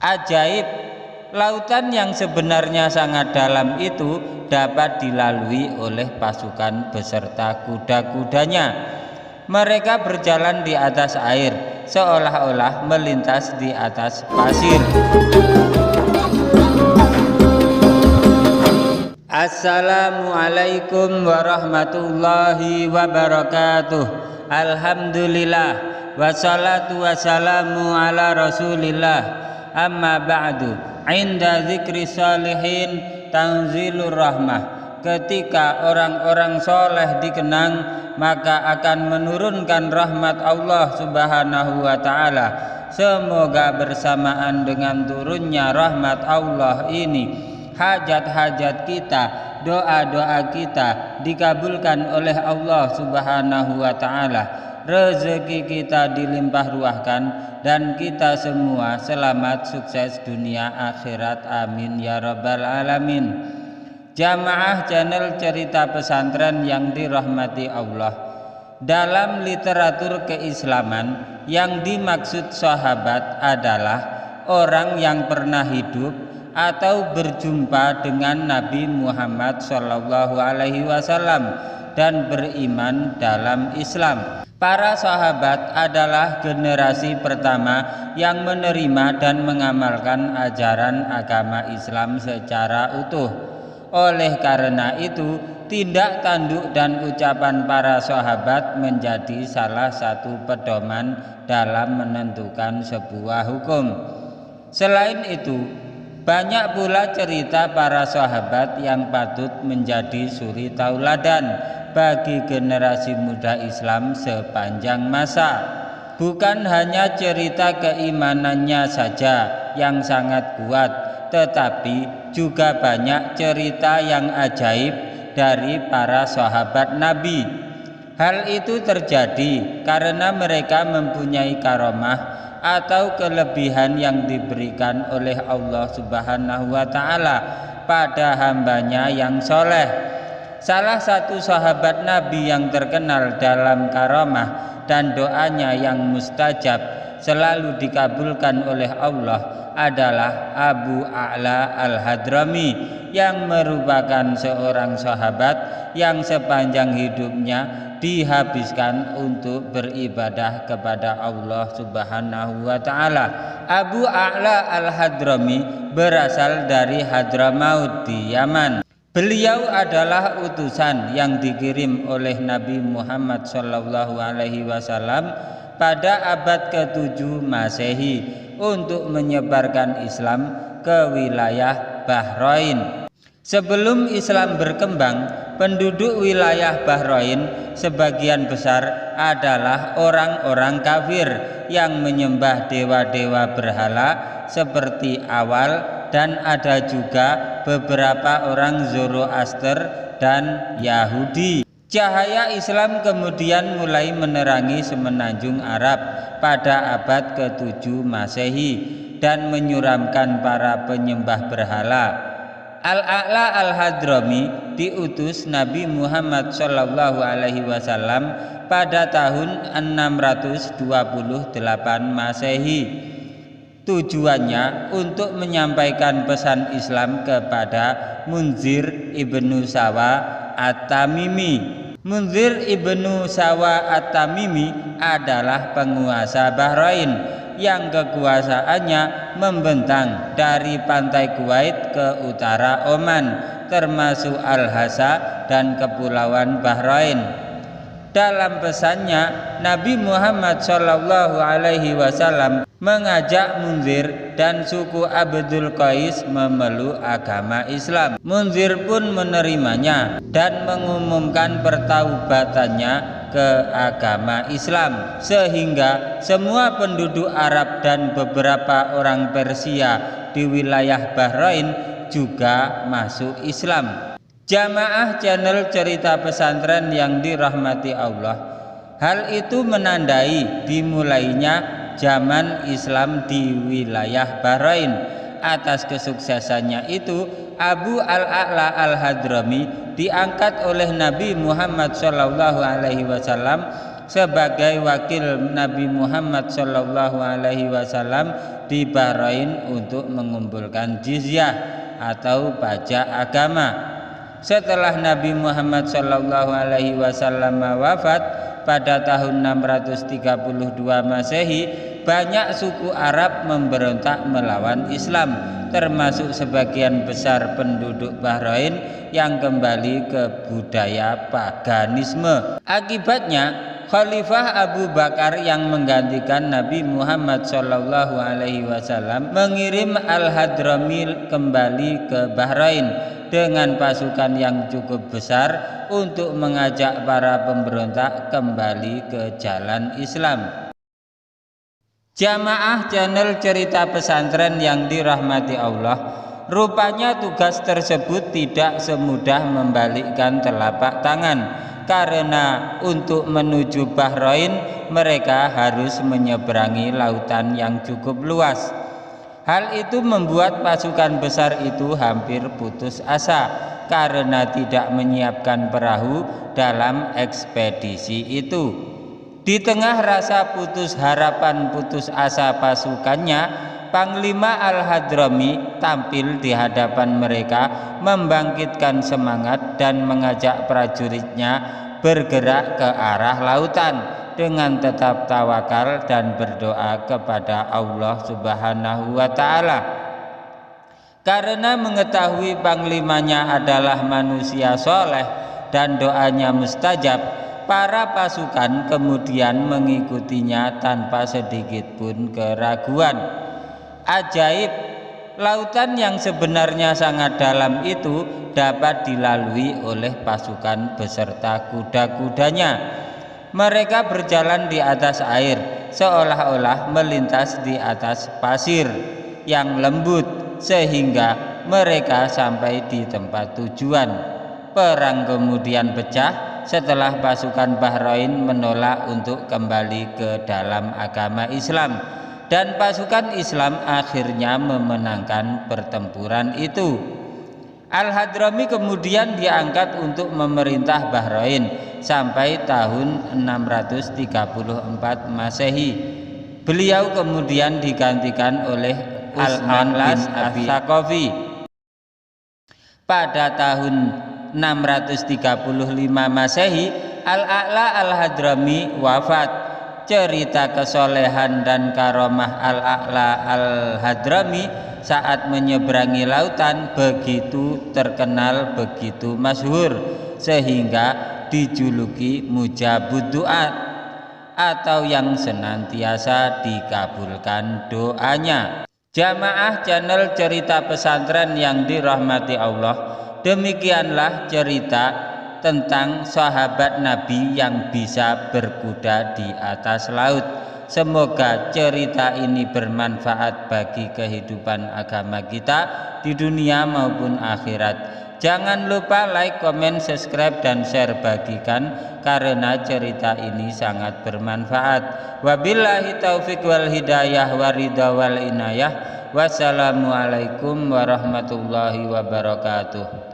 Ajaib, lautan yang sebenarnya sangat dalam itu dapat dilalui oleh pasukan beserta kuda-kudanya. Mereka berjalan di atas air, seolah-olah melintas di atas pasir. Assalamualaikum warahmatullahi wabarakatuh. Alhamdulillah, wassalatu wassalamu ala rasulillah. Amma ba'du, inda zikri salihin tanzilur rahmah. Ketika orang-orang soleh dikenang, maka akan menurunkan rahmat Allah subhanahu wa ta'ala. Semoga bersamaan dengan turunnya rahmat Allah ini, hajat-hajat kita, doa-doa kita dikabulkan oleh Allah subhanahu wa ta'ala. Rezeki kita dilimpah ruahkan, dan kita semua selamat sukses dunia akhirat, amin ya rabbal alamin. Jamaah channel cerita pesantren yang dirahmati Allah, dalam literatur keislaman yang dimaksud sahabat adalah orang yang pernah hidup atau berjumpa dengan Nabi Muhammad SAW dan beriman dalam Islam. Para sahabat adalah generasi pertama yang menerima dan mengamalkan ajaran agama Islam secara utuh. Oleh karena itu, tindak tanduk dan ucapan para sahabat menjadi salah satu pedoman dalam menentukan sebuah hukum. Selain itu, banyak pula cerita para sahabat yang patut menjadi suri tauladan bagi generasi muda Islam sepanjang masa. Bukan hanya cerita keimanannya saja yang sangat kuat, tetapi juga banyak cerita yang ajaib dari para sahabat Nabi. Hal itu terjadi karena mereka mempunyai karomah atau kelebihan yang diberikan oleh Allah Subhanahu wa ta'ala pada hambanya yang soleh. Salah satu sahabat Nabi yang terkenal dalam karomah dan doanya yang mustajab selalu dikabulkan oleh Allah adalah Abu A'la al-Hadrami, yang merupakan seorang sahabat yang sepanjang hidupnya dihabiskan untuk beribadah kepada Allah Subhanahu wa ta'ala. Abu A'la al-Hadrami berasal dari Hadramaut di Yaman. Beliau adalah utusan yang dikirim oleh Nabi Muhammad SAW pada abad ke-7 Masehi untuk menyebarkan Islam ke wilayah Bahrain. Sebelum Islam berkembang, penduduk wilayah Bahrain sebagian besar adalah orang-orang kafir yang menyembah dewa-dewa berhala seperti Awal, dan ada juga beberapa orang Zoroaster dan Yahudi. Cahaya Islam kemudian mulai menerangi semenanjung Arab pada abad ke-7 Masehi dan menyuramkan para penyembah berhala. Al-A'la al-Hadrami diutus Nabi Muhammad SAW pada tahun 628 Masehi. Tujuannya untuk menyampaikan pesan Islam kepada Munzir ibnu Sawa at-Tamimi. Munzir ibnu Sawa at-Tamimi adalah penguasa Bahrain yang kekuasaannya membentang dari pantai Kuwait ke utara Oman, termasuk Al-Hasa dan Kepulauan Bahrain. Dalam pesannya, Nabi Muhammad SAW mengajak Munzir dan suku Abdul Qais memeluk agama Islam. Munzir pun menerimanya dan mengumumkan pertaubatannya ke agama Islam, sehingga semua penduduk Arab dan beberapa orang Persia di wilayah Bahrain juga masuk Islam. Jamaah channel cerita pesantren yang dirahmati Allah, hal itu menandai dimulainya zaman Islam di wilayah Bahrain. Atas kesuksesannya itu, Abu Al-A'la al-Hadrami diangkat oleh Nabi Muhammad SAW sebagai wakil Nabi Muhammad Shallallahu Alaihi Wasallam di Bahrain untuk mengumpulkan jizyah atau pajak agama. Setelah Nabi Muhammad Shallallahu Alaihi Wasallam wafat pada tahun 632 Masehi, banyak suku Arab memberontak melawan Islam, termasuk sebagian besar penduduk Bahrain yang kembali ke budaya paganisme. Akibatnya, Khalifah Abu Bakar yang menggantikan Nabi Muhammad Shallallahu Alaihi Wasallam mengirim Al-Hadrami kembali ke Bahrain dengan pasukan yang cukup besar untuk mengajak para pemberontak kembali ke jalan Islam. Jamaah channel cerita pesantren yang dirahmati Allah, rupanya tugas tersebut tidak semudah membalikkan telapak tangan, karena untuk menuju Bahrain mereka harus menyeberangi lautan yang cukup luas. Hal itu membuat pasukan besar itu hampir putus asa karena tidak menyiapkan perahu dalam ekspedisi itu. Di tengah rasa putus harapan putus asa pasukannya, Panglima Al-Hadrami tampil di hadapan mereka, membangkitkan semangat dan mengajak prajuritnya bergerak ke arah lautan dengan tetap tawakal dan berdoa kepada Allah Subhanahu wa Ta'ala. Karena mengetahui panglimanya adalah manusia soleh dan doanya mustajab, para pasukan kemudian mengikutinya tanpa sedikit pun keraguan. Ajaib, lautan yang sebenarnya sangat dalam itu dapat dilalui oleh pasukan beserta kuda-kudanya. Mereka berjalan di atas air, seolah-olah melintas di atas pasir yang lembut, sehingga mereka sampai di tempat tujuan. Perang kemudian pecah setelah pasukan Bahrain menolak untuk kembali ke dalam agama Islam, dan pasukan Islam akhirnya memenangkan pertempuran itu. Al-Hadrami kemudian diangkat untuk memerintah Bahrain sampai tahun 634 Masehi. Beliau kemudian digantikan oleh Utsman bin As-Saqafi. Pada tahun 635 Masehi, Al-A'la Al-Hadrami wafat. Cerita kesolehan dan karomah Al-A'la Al-Hadrami saat menyeberangi lautan begitu terkenal, begitu masyhur, sehingga dijuluki Mujabud Du'a, atau yang senantiasa dikabulkan doanya. Jamaah channel cerita pesantren yang dirahmati Allah, demikianlah cerita tentang sahabat Nabi yang bisa berkuda di atas laut. Semoga cerita ini bermanfaat bagi kehidupan agama kita di dunia maupun akhirat. Jangan lupa like, comment, subscribe, dan share, bagikan karena cerita ini sangat bermanfaat. Wabillahi taufik wal hidayah waridha wal inayah. Wassalamualaikum warahmatullahi wabarakatuh.